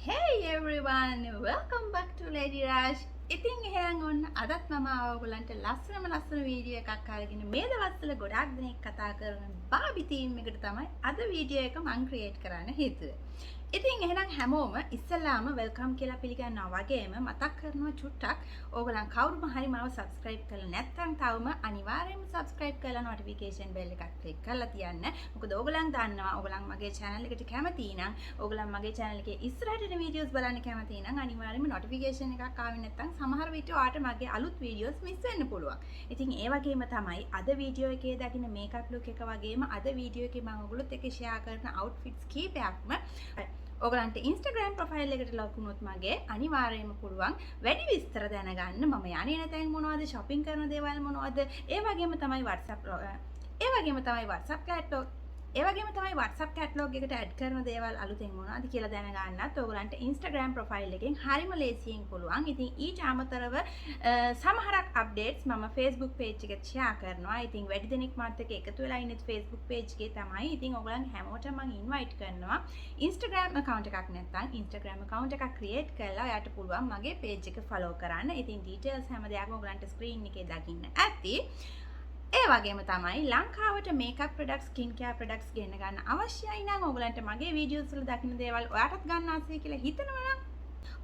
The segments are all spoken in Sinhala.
Hey everyone, welcome back to Ladyrush. ඉතින් එහෙනම් ඔන්න අදත් මම ඔයගොල්ලන්ට ලස්සන වීඩියෝ එකක් අරගෙන මේ දවස්වල ගොඩාක් දෙනෙක් කතා කරන Barbie theme එකට තමයි අද වීඩියෝ එක මම ක්‍රියේට් කරන්න හිතුවේ. ඉතින් එහෙනම් හැමෝම ඉස්සෙල්ලාම වෙල්කම් කියලා පිළිගන්නවා වගේම මතක් කරනවා චුට්ටක් ඕගොල්ලන් කවුරුම හරි මාව subscribe කරලා නැත්නම් තවම අනිවාර්යයෙන්ම subscribe කරලා notification bell එකක් click කරලා තියන්න. මොකද ඕගොල්ලන් දන්නවා ඕගොල්ලන් මගේ channel එකට කැමති නම් ඕගොල්ලන් මගේ channel එකේ ඉස්සරහට එන videos බලන්න කැමති නම් අනිවාර්යයෙන්ම notification එකක් ආවෙ නැත්නම් සමහර විට ඔයාලට මගේ අලුත් videos miss වෙන්න පුළුවන්. ඉතින් ඒ වගේම තමයි අද වීඩියෝ එකේ දකින්න makeup look එක වගේම අද වීඩියෝ එකේ මම ඔයගොල්ලොත් එක්ක share කරන outfits කීපයක්ම ඔයගලන්ට Instagram profile එකට log වුණොත් මගේ අනිවාර්යයෙන්ම පුළුවන් වැඩි විස්තර දැනගන්න මම යන්නේ නැතෙන් මොනවද shopping කරන දේවල් මොනවද ඒ වගේම තමයි WhatsApp catalog එකට add කරන දේවල් අලුතෙන් මොනවද කියලා දැනගන්නත් ඔයගලන්ට Instagram profile එකෙන් හරිම ලේසියෙන් පුළුවන්. ඉතින් ඊට අමතරව සමහරක් updates මම Facebook page එකට share කරනවා. ඉතින් වැඩි දෙනෙක් මාත් එක්ක එකතු වෙලා ඉන්නේ Facebook page එකේ තමයි. ඉතින් ඔයගලන් හැමෝටම මම invite කරනවා. Instagram account එකක් නැත්නම් Instagram account එකක් create කරලා ඔයාලට පුළුවන් මගේ page එක follow කරන්න. ඉතින් details හැම දෙයක්ම ඔයගලන්ට screen එකේ දකින්න ඇති. ඒ වගේම තමයි ලංකාවට makeup products skin care products ගෙන්න ගන්න අවශ්‍යයි නම් ඔයගලන්ට මගේ වීඩියෝස් වල දකින්න දේවල් ඔයාටත් ගන්න ආසයි කියලා හිතනවා නම්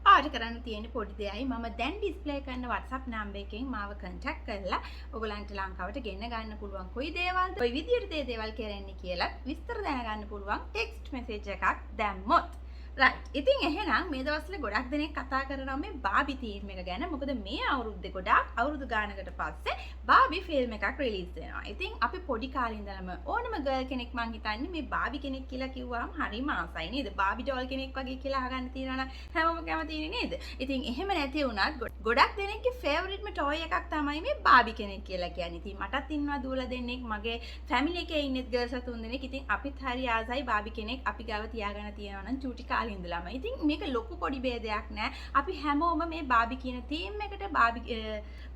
ඔයාට කරන්න තියෙන පොඩි දෙයයි මම දැන් ඩිස්ප්ලේ කරන WhatsApp නම්බර් එකෙන් මාව contact කරලා ඔයගලන්ට ලංකාවට ගෙන්න ගන්න පුළුවන් කොයි දේවල්ද කොයි විදියට දේවල් කරන්නේ කියලා විස්තර දැනගන්න පුළුවන් ටෙක්ස්ට් මෙසේජ් එකක් දැම්මොත් right. ඉතින් එහෙනම් මේ දවස්වල ගොඩක් දෙනෙක් කතා කරනවා මේ Barbie theme එක ගැන. මොකද මේ අවුරුද්දේ ගොඩක් අවුරුදු ගානකට පස්සේ Barbie film එකක් release වෙනවා. ඉතින් අපි පොඩි කාලේ ඉඳලම ඕනම girl කෙනෙක් මං හිතන්නේ මේ Barbie කෙනෙක් කියලා කිව්වම හරිම ආසයි නේද? Barbie doll කෙනෙක් වගේ කියලා අහගන්න තියෙනවා නම් හැමෝම කැමතිනේ නේද? ඉතින් එහෙම නැති වුණත් ගොඩක් දෙනෙක්ගේ favorite toy එකක් තමයි මේ Barbie කෙනෙක් කියලා කියන්නේ. ඉතින් මටත් ඉන්නවා දූලා දෙන්නෙක් මගේ family එකේ ඉන්නේ girls තුන් දෙනෙක්. ඉතින් අපිත් හරි ආසයි Barbie කෙනෙක් අපි ගාව තියාගෙන තියෙනවා නම් චූටි ඉඳලාම. ඉතින් මේක ලොකු පොඩි ભેදයක් නෑ. අපි හැමෝම මේ Barbie කියන theme එකට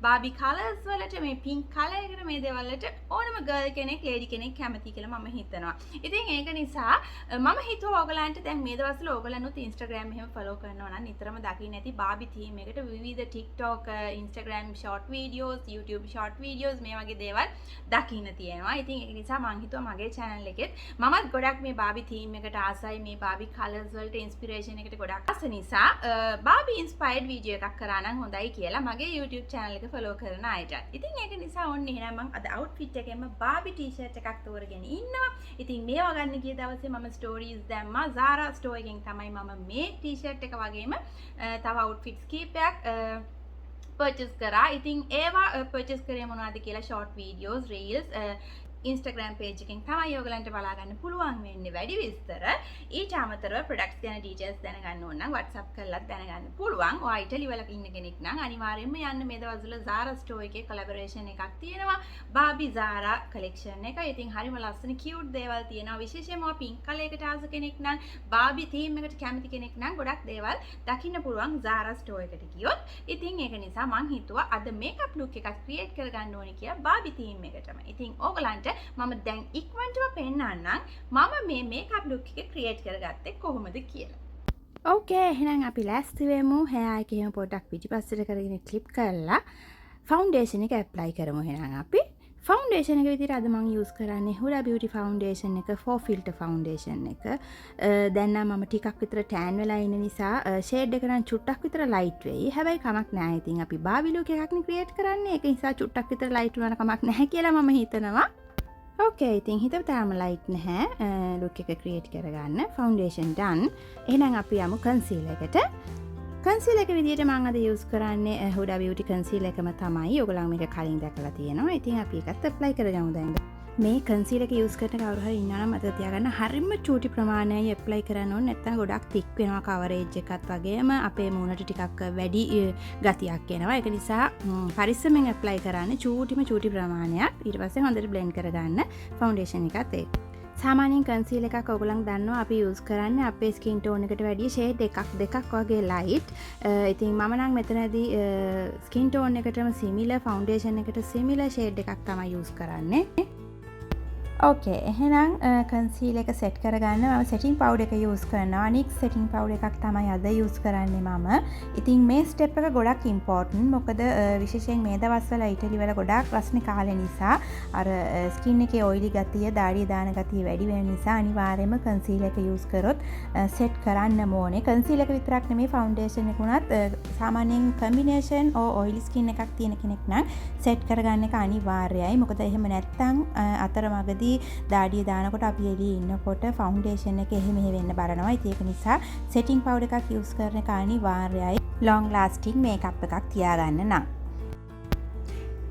Barbie colors වලට මේ pink color එකට මේ දේවල් වලට ඕනම girl කෙනෙක් lady කෙනෙක් කැමති කියලා මම හිතනවා. ඉතින් ඒක නිසා මම හිතුවා ඔයගලන්ට දැන් මේ දවස්වල ඔයගලනුත් Instagram එහෙම follow කරනවා නම් නිතරම දකින්න ඇති Barbie theme එකට විවිධ TikTok, Instagram short videos, YouTube short videos මේ වගේ දේවල් දකින්න තියෙනවා. ඉතින් ඒක නිසා මම හිතුවා මගේ channel එකෙත් මමත් ගොඩක් මේ Barbie theme එකට ආසයි මේ Barbie colors වලට inspiration එකට ගොඩක් ආස නිසා Barbie inspired video එකක් කරා නම් හොඳයි කියලා මගේ YouTube channel එක follow කරන අයට. ඉතින් ඒක නිසා ඔන්න එහෙනම් මම අද outfit එකෙන්ම Barbie t-shirt එකක් තෝරගෙන ඉන්නවා. ඉතින් මේවා ගන්න ගිය දවසේ මම stories දැම්මා. Zara store එකෙන් තමයි මම මේ t-shirt එක වගේම තව outfits කීපයක් purchase කරා. ඉතින් ඒවා purchase කරේ මොනවද කියලා short videos, reels Instagram page එකෙන් තමයි ඔයගලන්ට බලා ගන්න පුළුවන් වෙන්නේ වැඩි විස්තර. ඊට අමතරව products ගැන details දැනගන්න ඕන නම් WhatsApp කරලා දැනගන්න පුළුවන්. ඔයා ඉටලි වල ඉන්න කෙනෙක් නම් අනිවාර්යයෙන්ම යන්න මේ දවස්වල Zara store එකේ collaboration එකක් තියෙනවා. Barbie Zara collection එක. ඉතින් හරිම ලස්සන cute දේවල් තියෙනවා. විශේෂයෙන්ම ඔයා pink color එකට ආස කෙනෙක් නම් Barbie theme එකට කැමති කෙනෙක් නම් ගොඩක් දේවල් දකින්න පුළුවන් Zara store එකට ගියොත්. ඉතින් ඒක නිසා මම හිතුවා අද makeup look එකක් create කරගන්න ඕනේ කියලා Barbie theme එකටම. ඉතින් ඕගලන්ට මම දැන් ඉක්මනටම පෙන්නන්නම් මම මේ මේකප් ලුක් එක ක්‍රියේට් කරගත්තේ කොහොමද කියලා. ඕකේ එහෙනම් අපි ලෑස්ති වෙමු. hair එක එහෙම පොඩ්ඩක් පිටිපස්සට කරගෙන ක්ලිප් කරලා ෆවුන්ඩේෂන් එක ඇප්ලයි කරමු. එහෙනම් අපි ෆවුන්ඩේෂන් එක විදිහට අද මම යූස් කරන්නේ Huda Beauty foundation එක 4 filter foundation එක. දැන් නම් මම ටිකක් විතර tan වෙලා ඉන්න නිසා shade එක නම් චුට්ටක් විතර light වෙයි. හැබැයි කමක් නැහැ. ඉතින් අපි Barbie look එකක් නේ ක්‍රියේට් කරන්නේ. ඒක නිසා චුට්ටක් විතර light වුණාට කමක් නැහැ කියලා මම හිතනවා. ඕකේ ඉතින් හිතව තාම ලයිට් නැහැ ලුක් එක ක්‍රියේට් කරගන්න. Foundation done. එහෙනම් අපි යමු කන්සීලර් එකට. කන්සීලර් එක විදිහට මම අද යූස් කරන්නේ Huda Beauty කන්සීලර් එකම තමයි. ඔයගොල්ලෝ මේක කලින් දැකලා තියෙනවා. ඉතින් අපි ඒකත් ඇප්ලයි කරගමු දැන්. මේ කන්සීලර් එක යූස් කරන කවුරු හරි ඉන්නවා නම් මතක තියාගන්න හරිම චූටි ප්‍රමාණයයි ඇප්ලයි කරන්න ඕනේ. නැත්නම් ගොඩක් thick වෙනවා කවරේජ් එකත් වගේම අපේ මූණට ටිකක් වැඩි ගතියක් එනවා. ඒක නිසා පරිස්සමෙන් ඇප්ලයි කරන්න චූටි ප්‍රමාණයක්. ඊට පස්සේ හොඳට blend කරගන්න ෆවුන්ඩේෂන් එකත් එක්ක. සාමාන්‍යයෙන් කන්සීලර් එකක් ඔයගොල්ලන් දන්නවා අපි යූස් කරන්නේ අපේ ස්කින් टोन එකට වැඩිය ෂේඩ් දෙකක් වගේ ලයිට්. ඉතින් මම නම් මෙතනදී ස්කින් टोन එකටම සිමිලර් ෆවුන්ඩේෂන් එකට සිමිලර් ෂේඩ් එකක් තමයි යූස් කරන්නේ. ඕකේ එහෙනම් කන්සීලර් එක සෙට් කරගන්න මම සෙටින් පවුඩර් එක යූස් කරනවා. අනික් සෙටින් පවුඩර් එකක් තමයි අද යූස් කරන්නේ මම. ඉතින් මේ ස්ටෙප් එක ගොඩක් ඉම්පෝටන්ට්. මොකද විශේෂයෙන් මේ දවස්වල ඉටලි වල ගොඩක් රස්නේ කාලේ නිසා අර ස්කින් එකේ ඔයිලි ගතිය, දාඩිය දාන ගතිය වැඩි වෙන නිසා අනිවාර්යයෙන්ම කන්සීලර් එක යූස් කරොත් සෙට් කරන්න ඕනේ. කන්සීලර් එක විතරක් නෙමෙයි ෆවුන්ඩේෂන් එක උනත් සාමාන්‍යයෙන් කම්බිනේෂන් ඔයිලි ස්කින් එකක් තියෙන කෙනෙක් නම් සෙට් කරගන්න එක අනිවාර්යයි. මොකද එහෙම නැත්නම් අතරමඟදී දාඩිය දානකොට අපි එළියේ ඉන්නකොට ෆවුන්ඩේෂන් එක එහෙම වෙන්න බලනවා. ඒක නිසා සෙටින් පවුඩර් එකක් යූස් කරන එක අනිවාර්යයි. ලොං ලාස්ටිං මේකප් එකක් තියාගන්න නම්.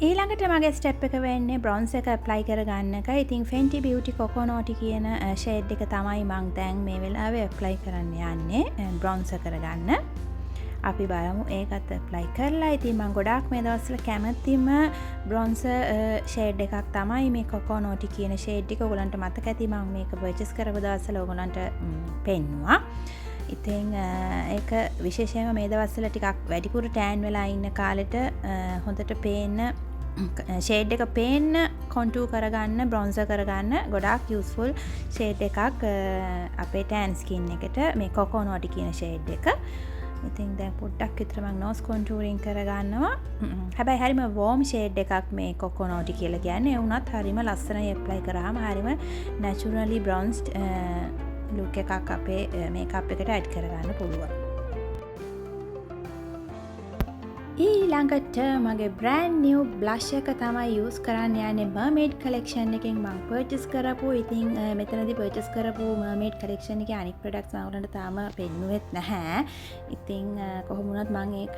ඊළඟට මගේ ස්ටෙප් එක වෙන්නේ බ්‍රොන්ස් එක ඇප්ලයි කරගන්න එක. ඉතින් Fenty Beauty Coconut කියන ෂේඩ් එක තමයි මම දැන් මේ වෙලාවේ ඇප්ලයි කරන්න යන්නේ බ්‍රොන්ස් කරගන්න. අපි බලමු ඒකත් ඇප්ලයි කරලා. ඉතින් මම ගොඩාක් මේ දවස්වල කැමතිම බ්‍රොන්ස් ෂේඩ් එකක් තමයි මේ කොකොනොට් කියන ෂේඩ් එක. ඔයගලන්ට මතක ඇති මම මේක පර්චේස් කරපු දවස්වල ඔයගලන්ට පෙන්නුවා. ඉතින් ඒක විශේෂයෙන්ම මේ දවස්වල ටිකක් වැඩිපුර ටෑන් වෙලා ඉන්න කාලෙට හොඳට පේන්න ෂේඩ් එක පේන්න කොන්ටූර් කරගන්න බ්‍රොන්සර් කරගන්න ගොඩාක් යූස්ෆුල් ෂේඩ් එකක් අපේ ටෑන් ස්කින් එකට මේ කොකොනොට් කියන ෂේඩ් එක. ඉතින් දැන් පොඩ්ඩක් විතර මම නෝස් කොන්ටූරින් කරගන්නවා. හැබැයි හරිම වෝම් ෂේඩ් එකක් මේ කොකොනොට් කියලා කියන්නේ. ඒ වුණත් හරිම ලස්සනයි ඇප්ලයි කරාම හරිම නැචරලි බ්‍රොන්ස්ඩ් ලුක් එකක් අපේ මේකප් එකට ඇඩ් කරගන්න පුළුවන්. ඊළඟට මගේ බ්‍රෑන්ඩ් නිව් බ්ලෂ් එක තමයි යූස් කරන්න යන්නේ මර්මේඩ් කලෙක්ෂන් එකෙන් මම පර්චේස් කරපු. ඉතින් මෙතනදී පර්චේස් කරපු මර්මේඩ් කලෙක්ෂන් එකේ අනික් ප්‍රොඩක්ට්ස් මම ඔයාලට තාම පෙන්නුවෙත් නැහැ. ඉතින් කොහොම වුණත් මම ඒක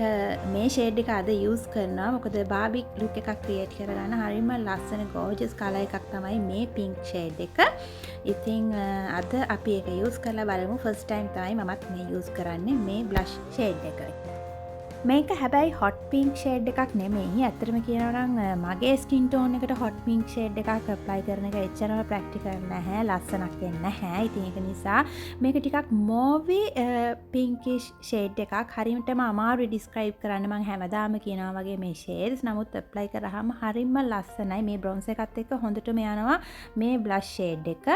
මේ ෂේඩ් එක අද යූස් කරනවා. මොකද බාබි ලුක් එකක් ක්‍රියේට් කරගන්න හරිම ලස්සන ගෝර්ජස් කලර් එකක් තමයි මේ පින්ක් ෂේඩ් එක. ඉතින් අද අපි ඒක යූස් කරලා බලමු. ෆස්ට් ටයිම් තමයි මමත් මේ යූස් කරන්නේ මේ බ්ලෂ් ෂේඩ් එක. මේක හැබැයි හොට් පින්ක් ෂේඩ් එකක් නෙමෙයි. ඇත්තටම කියනවා නම් මගේ ස්කින් ටෝන් එකට හොට් පින්ක් ෂේඩ් එකක් ඇප්ලයි කරන එක එච්චරම ප්‍රැක්ටිකල් නැහැ. ලස්සනක් වෙන්නේ නැහැ. ඉතින් ඒක නිසා මේක ටිකක් මෝවි පින්කිෂ් ෂේඩ් එකක්. හරියටම අමාරුයි ඩිස්ක්‍රයිබ් කරන්න. මම හැමදාම කියනවා වගේ මේ ෂේඩ්ස්. නමුත් ඇප්ලයි කරාම හරියම ලස්සනයි. මේ බ්‍රොන්ස් එකත් එක්ක හොඳටම යනවා මේ බ්ලෂ් ෂේඩ් එක.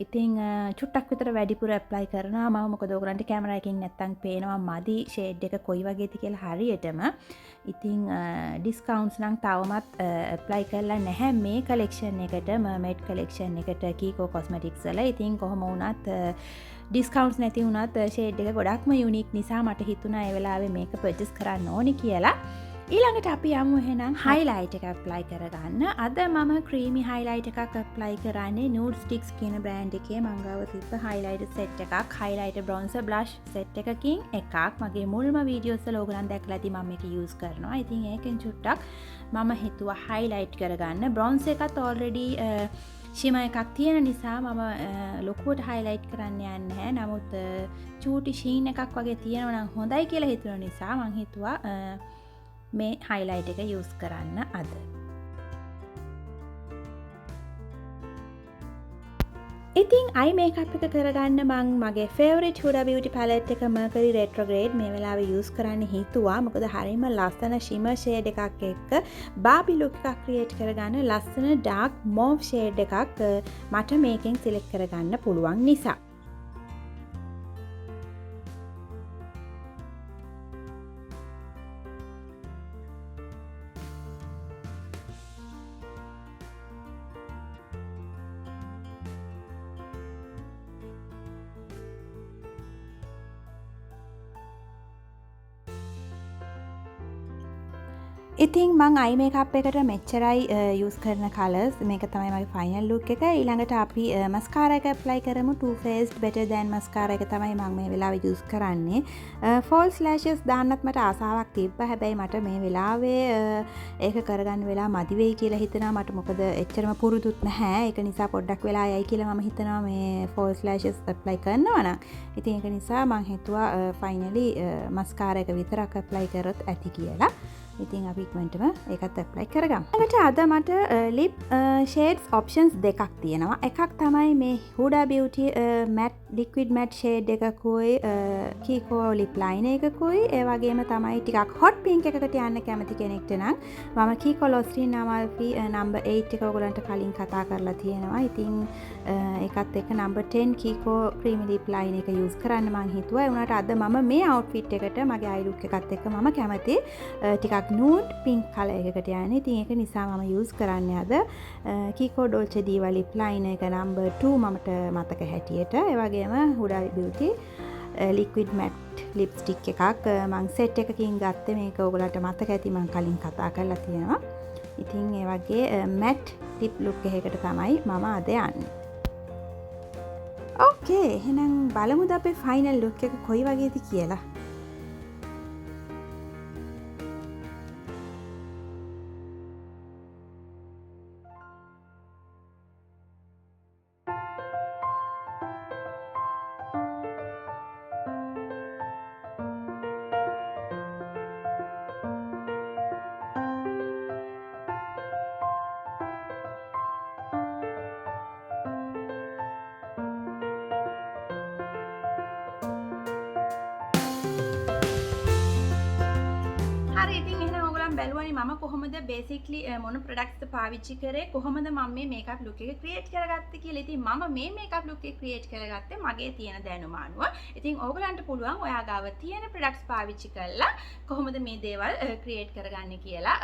ඉතින් චුට්ටක් විතර වැඩිපුර ඇප්ලයි කරනවා මම. මොකද ඔයගලන්ට කැමරා එකකින් නැත්තම් පේනවා මදි ෂේඩ් එක කොයි වගේද කියලා හරියටම. ඉතින් ඩිස්කවුන්ට්ස් නම් තවමත් ඇප්ලයි කරලා නැහැ මේ කලෙක්ෂන් එකට මර්මේඩ් කලෙක්ෂන් එකට කීකෝ කොස්මෙටික්ස් වල. ඉතින් කොහොම වුණත් ඩිස්කවුන්ට්ස් නැති වුණත් ෂේඩ් එක ගොඩක්ම යුනික් නිසා මට හිතුණා ඒ වෙලාවේ මේක පර්චේස් කරන්න ඕනි කියලා. ඊළඟට අපි යමු එහෙනම් හයිලයිට් එක ඇප්ලයි කරගන්න. අද මම ක්‍රීමි හයිලයිට් එකක් ඇප්ලයි කරන්නේ Nude Sticks කියන බ්‍රෑන්ඩ් එකේ මං ගාව තිබ්බ හයිලයිටර් සෙට් එකක්. හයිලයිටර් බ්‍රොන්සර් බ්ලෂ් සෙට් එකකින් එකක්. මගේ මුල්ම වීඩියෝස් වල ඕගලන් දැක්ලා ඇති මම මේක යූස් කරනවා. ඉතින් ඒකෙන් චුට්ටක් මම හිතුවා හයිලයිට් කරගන්න. බ්‍රොන්ස් එකත් ඔල්රෙඩි ෂිම එකක් තියෙන නිසා මම ලොකුවට හයිලයිට් කරන්න යන්නේ නැහැ. නමුත් චූටි ෂීන් එකක් වගේ තියෙනවා නම් හොඳයි කියලා හිතුන නිසා මං හිතුවා මේ හයිලයිට් එක යූස් කරන්න අද. ඉතින් අයි මේකප් එක කරගන්න මං මගේ ෆේවරිට් Huda Beauty palette එක Mercury Retrograde මේ වෙලාවේ යූස් කරන්න හිතුවා. මොකද හරියම ලස්සන shimmer shade එකක් එක්ක Barbie look එකක් ක්‍රියේට් කරගන්න ලස්සන dark mauve shade එකක් මට මේකෙන් සිලෙක්ට් කරගන්න පුළුවන් නිසා. ඉතින් මං අයි මේකප් එකට මෙච්චරයි යූස් කරන කලර්ස්. මේක තමයි මගේ ෆයිනල් ලුක් එක. ඊළඟට අපි මස්කාරා එක ඇප්ලයි කරමු. Too Faced Better Than මස්කාරා එක තමයි මම මේ වෙලාවේ යූස් කරන්නේ. false lashes දාන්නත් මට ආසාවක් තිබ්බා. හැබැයි මට මේ වෙලාවේ ඒක කරගන්න වෙලා මදි වෙයි කියලා හිතනවා. මට මොකද එච්චරම පුරුදුත් නැහැ. ඒක නිසා පොඩ්ඩක් වෙලා යයි කියලා මම හිතනවා මේ false lashes ඇප්ලයි කරනවා නම්. ඉතින් ඒක නිසා මං හිතුවා ෆයිනලි මස්කාරා එක විතරක් ඇප්ලයි කරොත් ඇති කියලා. ඉතින් අපි ඉක්මනටම ඒකත් ඇප්ලයි කරගමු. ඊට අද මට lip shades options දෙකක් තියෙනවා. එකක් තමයි මේ Huda Beauty matte liquid matte shade එකකුයි Kiko lip liner එකකුයි. ඒ වගේම තමයි ටිකක් hot pink එකකට යන්න කැමති කෙනෙක්ට නම් මම Kiko Lost-in Amalfi number 8 එක ඔයගලන්ට කලින් කතා කරලා තියෙනවා. ඉතින් ඒකත් එක්ක number 10 Kiko creamy lip liner එක use කරන්න මම හිතුවා. ඒ වුණාට අද මම මේ outfit එකට මගේ eye look එකත් එක්ක මම කැමති ටිකක් nude pink color එකකට යන්නේ. ඉතින් ඒක නිසා මම use කරන්නේ අද Kiko Dolce Diva lip liner එක number 2 මමට මතක හැටියට. ඒ වගේම Huda Beauty liquid matte lipstick එකක් මම set එකකින් ගත්තේ. මේක ඔයගලන්ට මතක ඇති මම කලින් කතා කරලා තියෙනවා. ඉතින් ඒ වගේ matte lip look එකකට තමයි මම අද යන්නේ. ඕකේ, එහෙනම් බලමුද අපේ final look එක කොයි වගේද කියලා. හරි, ඉතින් එහෙනම් ඔයගොල්ලන් බැලුවනේ මම කොහොමද බේසික්ලි මොන ප්‍රොඩක්ට්ස් පාවිච්චි කරේ, කොහොමද මම මේ මේකප් ලුක් එක ක්‍රියේට් කරගත්තේ කියලා. ඉතින් මම මේ මේකප් ලුක් එක ක්‍රියේට් කරගත්තේ මගේ තියෙන දැනුම අනුව. ඉතින් ඔයගලන්ට පුළුවන් ඔයා ගාව තියෙන ප්‍රොඩක්ට්ස් පාවිච්චි කරලා කොහොමද මේ දේවල් ක්‍රියේට් කරගන්නේ කියලා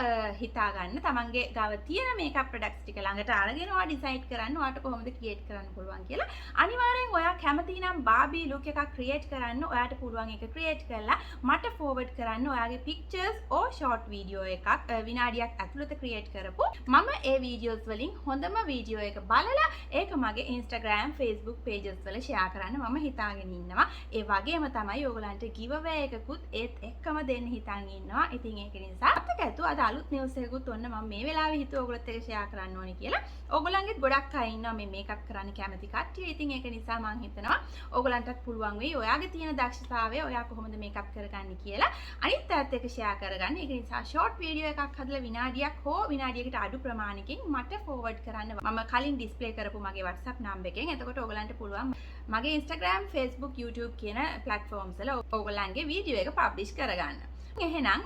හිතා ගන්න. තමන්ගේ ගාව තියෙන මේකප් ප්‍රොඩක්ට්ස් ටික ළඟට අරගෙන ඔයා ඩිසයිඩ් කරන්න ඔයාට කොහොමද ක්‍රියේට් කරන්න පුළුවන් කියලා. අනිවාර්යෙන් ඔයා කැමති නම් Barbie ලුක් එකක් ක්‍රියේට් කරන්න ඔයාට පුළුවන් ඒක ක්‍රියේට් කරලා මට ෆෝවර්ඩ් කරන්න ඔයාගේ pictures or short video එකක් විනාඩියක් ඇතුළත ක්‍රියේට් කරපු මම ඒ වීඩියෝස් වලින් හොඳම වීඩියෝ එක බලලා ඒක මගේ Instagram Facebook pages වල share කරන්න මම හිතාගෙන ඉන්නවා. ඒ වගේම තමයි ඔයගලන්ට giveaway එකකුත් ඒත් එක්කම දෙන්න හිතාගෙන ඉන්නවා. ඉතින් ඒක නිසා අපිට ඇතු අද අලුත් news එකකුත් ඔන්න මම මේ වෙලාවේ හිතුවා ඔයගලත් එක්ක share කරන්න ඕනේ කියලා. ඔයගලන්ගෙත් ගොඩක් අය ඉන්නවා මේ මේකප් කරන්න කැමති කට්ටිය. ඉතින් ඒක නිසා මම හිතනවා ඔයගලන්ටත් පුළුවන් වෙයි ඔයාගේ තියෙන දක්ෂතාවය ඔයා කොහොමද මේකප් කරගන්නේ කියලා අනිත් අයත් එක්ක share කරගන්න. ඒක නිසා short video එකක් හදලා විනාඩියක් හෝ විනාඩියකට අඩු ප්‍රමාණයකින් මට forward කරන්න. මම කලින් display කරපු මගේ WhatsApp number එකෙන්. එතකොට ඔයගලන්ට පුළුවන් මගේ Instagram, Facebook, YouTube කියන platforms වල ඔයගලන්ගේ video එක publish කරගන්න. එහෙනම්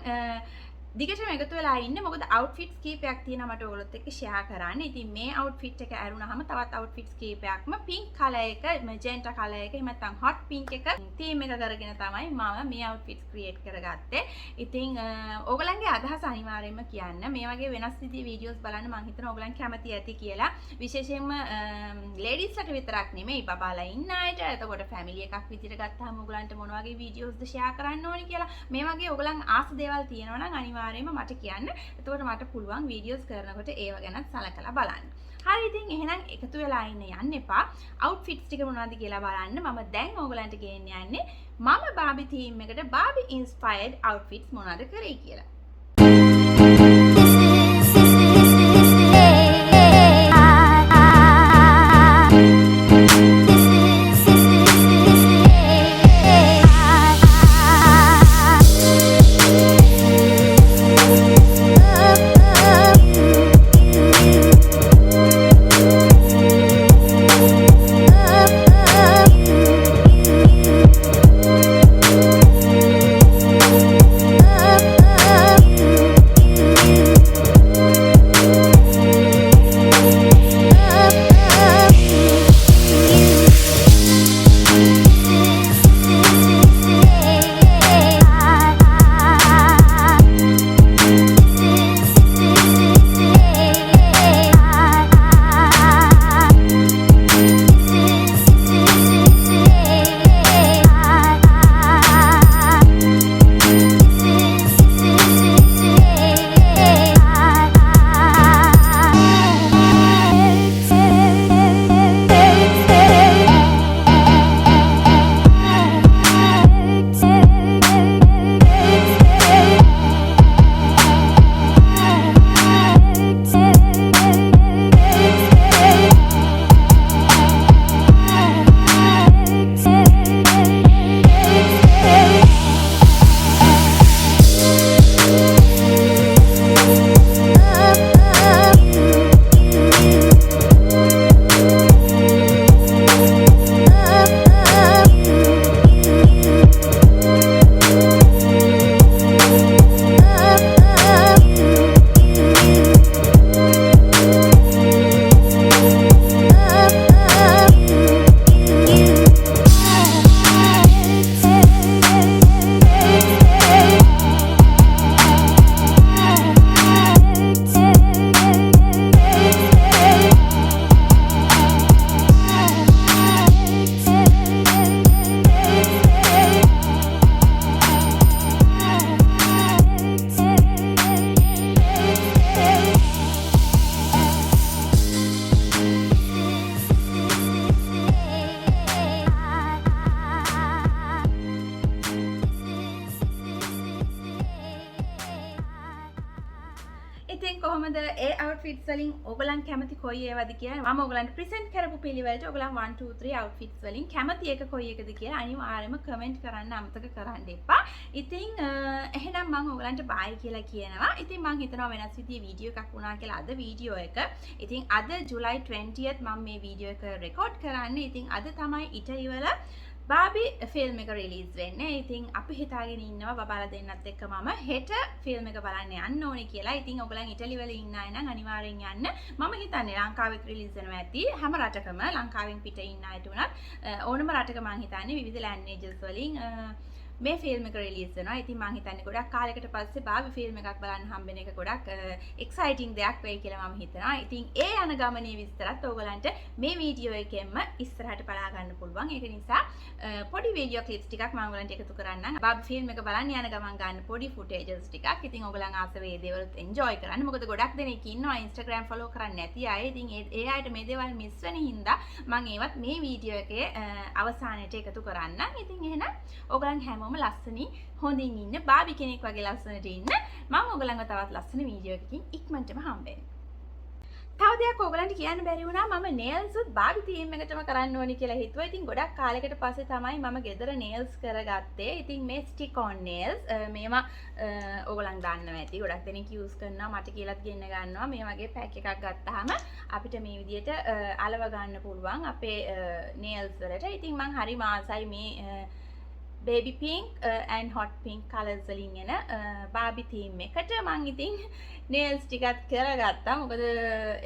දිගටම එකතු වෙලා ඉන්න. මොකද outfits කීපයක් තියෙනවා මට ඔයගොල්ලොත් එක්ක share කරන්න. ඉතින් මේ outfit එක ඇරුණාම තවත් outfits කීපයක්ම pink color එක, magenta color එක, එහෙම නැත්නම් hot pink එක theme එක කරගෙන තමයි මම මේ outfits create කරගත්තේ. ඉතින් ඔයගලන්ගේ අදහස අනිවාර්යයෙන්ම කියන්න. මේ වගේ වෙනස් විදිහේ videos බලන්න මම හිතනවා ඔයගලන් කැමති ඇති කියලා. විශේෂයෙන්ම ladiesලට විතරක් නෙමෙයි බබාලා ඉන්න අයට. එතකොට family එකක් විදිහට ගත්තාම ඔයගලන්ට මොන වගේ videos ද share කරන්න ඕනි කියලා. මේ වගේ ඔයගලන් ආස දේවල් තියෙනවා නම් අනිවාර්යයෙන්ම මට කියන්න. එතකොට මට පුළුවන් වීඩියෝස් කරනකොට ඒව ගැනත් සලකලා බලන්න. හරි, ඉතින් එහෙනම් එකතු වෙලා ඉන්න යන්න එපා. outfits ටික මොනවද කියලා බලන්න. මම දැන් ඕගලන්ට ගේන්න යන්නේ මම Barbie theme එකට Barbie inspired outfits මොනවද කරේ කියලා. කොහොමද ඒ outfits වලින් ඔයගලන් කැමති කොයි ඒවාද කියලා මම ඔයගලන්ට present කරපු පිළිවෙලට ඔයගලන් 1 2 3 outfits වලින් කැමති එක කොයි එකද කියලා අනිවාර්යයෙන්ම comment කරන්න අමතක කරන්න එපා. ඉතින් එහෙනම් මම ඔයගලන්ට bye කියලා කියනවා. ඉතින් මම හිතනවා වෙනස් විදිහේ වීඩියෝ එකක් වුණා කියලා අද වීඩියෝ එක. ඉතින් අද July 20th මම මේ වීඩියෝ එක රෙකෝඩ් කරන්නේ. ඉතින් අද තමයි ඉටලි වල Barbie ෆිල්ම් එක රිලීස් වෙන්නේ. ඉතින් අපි හිතාගෙන ඉන්නවා බබාලා දෙන්නත් එක්ක මම හෙට ෆිල්ම් එක බලන්න යන්න ඕනේ කියලා. ඉතින් ඔයගලන් ඉටලි වල ඉන්න අය නම් අනිවාර්යෙන් යන්න. මම හිතන්නේ ලංකාවෙත් රිලීස් වෙනවා ඇති. හැම රටකම ලංකාවෙන් පිට ඉන්න අයට උනත් ඕනම රටක මම හිතන්නේ විවිධ ලැන්ග්වේජස් වලින් මේ ෆිල්ම් එක රිලීස් වෙනවා. ඉතින් මම හිතන්නේ ගොඩක් කාලයකට පස්සේ Barbie ෆිල්ම් එකක් බලන්න හම්බෙන එක ගොඩක් එක්සයිටිං දෙයක් වෙයි කියලා මම හිතනවා. ඉතින් ඒ යන ගමනේ විස්තරත් ඕගලන්ට මේ වීඩියෝ එකෙන්ම ඉස්සරහට බලා ගන්න පුළුවන්. ඒක නිසා පොඩි වීඩියෝ ක්ලිප්ස් ටිකක් මම ඔයගලන්ට එකතු කරන්නම්. Barbie ෆිල්ම් එක බලන්න යන ගමන් ගන්න පොඩි ෆුටේජස් ටිකක්. ඉතින් ඔයගලන් ආස වේ දේවලුත් එන්ජොයි කරන්න. මොකද ගොඩක් දෙනෙක් ඉන්නවා Instagram follow කරන්නේ නැති අය. ඉතින් ඒ අයට මේ දේවල් මිස් වෙන හින්දා මම ඒවත් මේ වීඩියෝ එකේ අවසානයේට එකතු කරන්නම්. ඉතින් එහෙනම් ඔයගලන් හැමෝම ලස්සනින් හොඳින් ඉන්න Barbie කෙනෙක් වගේ ලස්සනට ඉන්න. මම ඔයගලන්ව තවත් ලස්සන වීඩියෝ එකකින් ඉක්මනටම හම්බෙන්න. තව දෙයක් ඔයගලන්ට කියන්න බැරි වුණා මම nails උත් Barbie theme එකටම කරන්න ඕනි කියලා හිතුවා. ඉතින් ගොඩක් කාලයකට පස්සේ තමයි මම ගෙදර nails කරගත්තේ. ඉතින් මේ stick on nails මේවා ඔයගලන් දන්නවා ඇති. ගොඩක් දෙනෙක් use කරනවා. මට කියලාත් ගෙන්න ගන්නවා. මේ වගේ pack එකක් ගත්තාම අපිට මේ විදිහට අලව ගන්න පුළුවන් අපේ nails වලට. ඉතින් මම හරි මාසයි මේ baby pink and hot pink colors වලින් එන Barbie theme එකට මම ඉතින් nails ටිකක් කරගත්තා. මොකද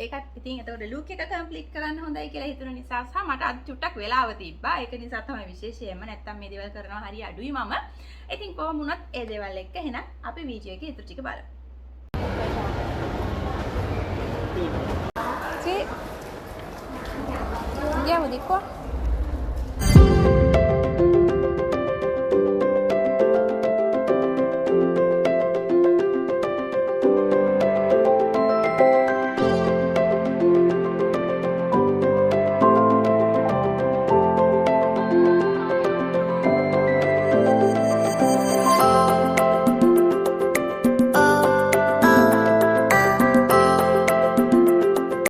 ඒකත් ඉතින් එතකොට look එක complete කරන්න හොඳයි කියලා හිතුන නිසා සහ මට අද චුට්ටක් වෙලාව තිබ්බා. ඒක නිසා තමයි විශේෂයෙන්ම නැත්තම් මේ දේවල් කරනවා හරි අඩුයි මම. ඉතින් කොහොම වුණත් ඒ දේවල් එක්ක එහෙනම් අපි වීඩියෝ එකේ ඉතුරු ටික බලමු. Sí. Andiamo di qua.